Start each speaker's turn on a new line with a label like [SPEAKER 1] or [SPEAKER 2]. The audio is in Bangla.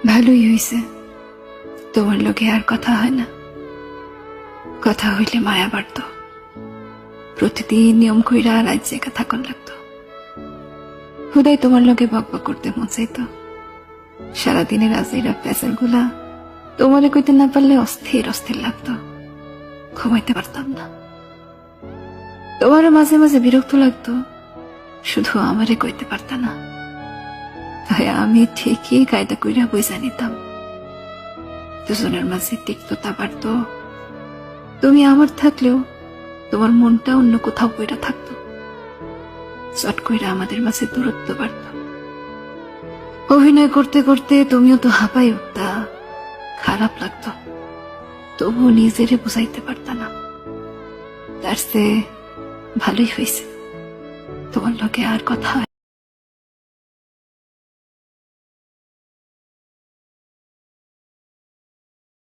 [SPEAKER 1] ভালোই হয়েছে, তোমার লোকে আর কথা হয় না। কথা হইলে মায়া বাড়ত, প্রতিদিন নিয়ম কইরা রাত জেগে থাকুন লাগতো। হুদাই তোমার লোকে বকবক করতে মন চাইতো। সারাদিনের আজেরা প্যাসেল গুলা তোমারে কইতে না পারলে অস্থির অস্থির লাগতো, ঘুমাইতে পারতাম না। তোমারও মাঝে মাঝে বিরক্ত লাগতো, শুধু আমারে কইতে পারতা না। তাই আমি ঠিকই কায়দা কইরা বুঝা নিতাম। দুজনের মাঝে তিক্ততা বাড়তো। তুমি আমার থাকলেও তোমার মনটা অন্য কোথাও কইরা থাকতো। চট কইরা আমাদের মাঝে দূরত্ব বাড়ত। অভিনয় করতে করতে তুমিও তো হাঁপাই উঠতা, খারাপ লাগতো, তবু নিজেরে বুঝাইতে পারতা না। তার চেয়ে ভালোই হয়েছে তোমার লোকে আর কথা